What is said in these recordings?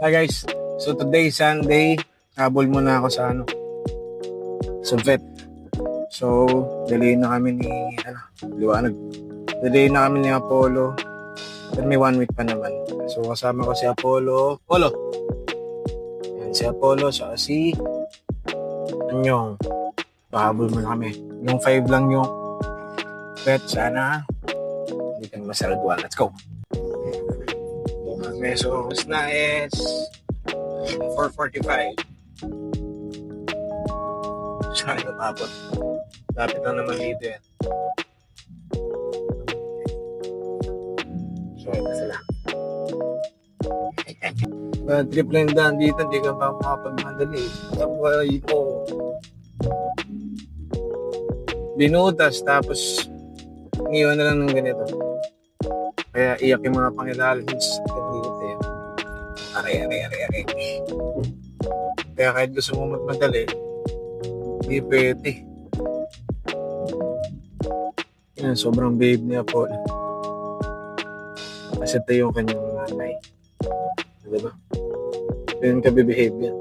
Hi guys, so today Sunday, habol muna ako sa sa vet. So, delay na kami ni Liwanag. Delay na kami ni Apollo. Pero may 1 week pa naman. So, kasama ko si Apollo. Yan, si Apollo, saka si Anyong. Pahabol muna kami. Yung 5 lang yung vet. Sana hindi ka masaraduan. Let's go! Pesos na is 4:45. Saan yung mabot? Lapit na naman dito yan. So, ito sila. Bad trip lang daan dito, hindi ka pa makapagmadali. Sabay ko. Binutas, tapos ngayon na lang ng ganito. Kaya iyak yung mga pangilalins. Aray. Kaya kahit gusto mo magmadali, hindi pwede. Yan, sobrang babe niya po. Kasi ito yung kanyang nanay. Diba? Yun ka bibehave yan.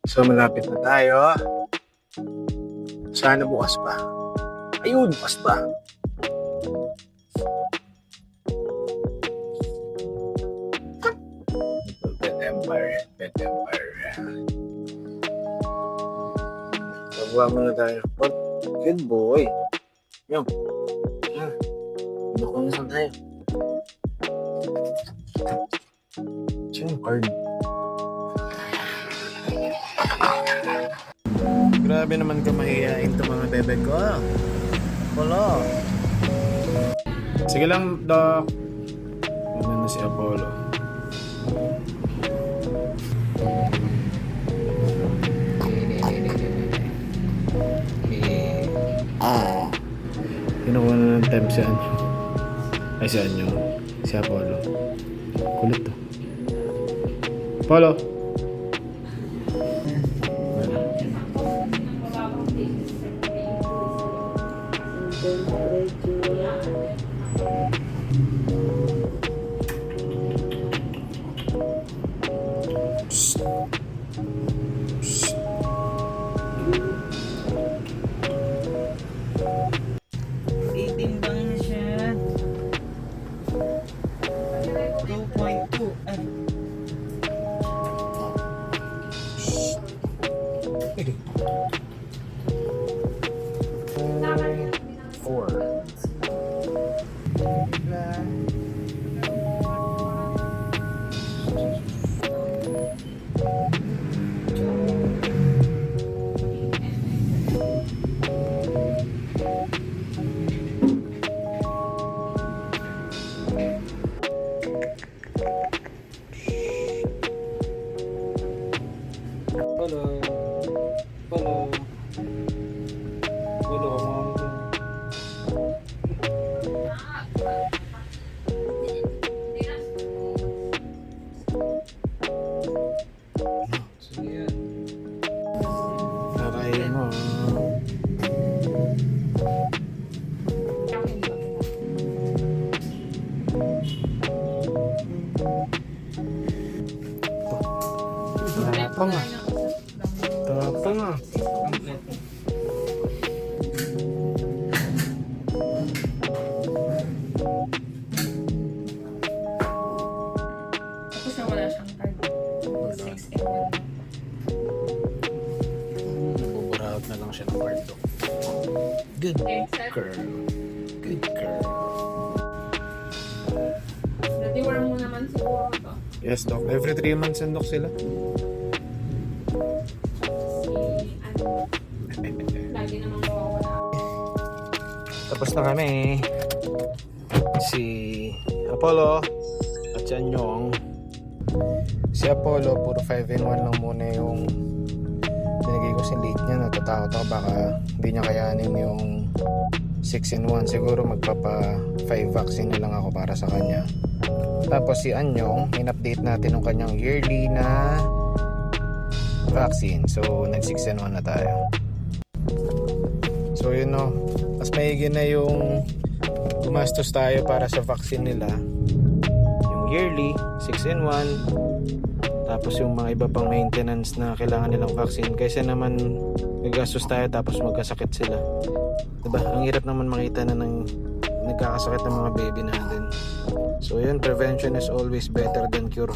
So malapit na tayo. Sana bukas pa. Ayun, bukas pa. Pet Empire. Pagwa muna tayo. Good boy. Yung. Doko na saan tayo. Yung card. Grabe naman ka mahihain ito mga bebe ko. Apollo. Sige lang, Doc. Ano na si Apollo. Kinukuha na ng time si Anyo. Ay, si Anyo. Si Apollo. Kulit to. Apollo! Tapang ah. Tapos na wala siyang card. 6 and 1. Nabuburaot na lang siya ng kwarto. Good girl. Good girl. Natiwar mo naman siguro to. Yes, Doc. Every 3 months and Doc sila. Lagi namang mawawala. Tapos na kami. Si Apollo at si Anyong. Si Apollo, puro 5-in-1 lang muna yung binigay ko si late niya. Natatakot ako baka hindi niya kayanin yung 6-in-1. Siguro magpapa 5 vaccine na lang ako para sa kanya. Tapos si Anyong, in-update natin yung kanyang yearly na vaccine. So nag 6-in-1 na tayo. So yun no, mas maigi na yung gumastos tayo para sa vaccine nila, yung yearly, 6-in-1. Tapos yung mga iba pang maintenance na kailangan nilang vaccine. Kaysa naman gagastos tayo tapos magkasakit sila. Diba? Ang hirap naman makita na nagkakasakit ng mga baby natin. So yun, prevention is always better than cure.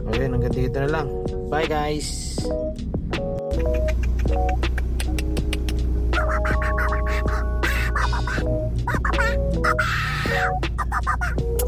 Okay, hanggang dito na lang. Bye guys! Bye.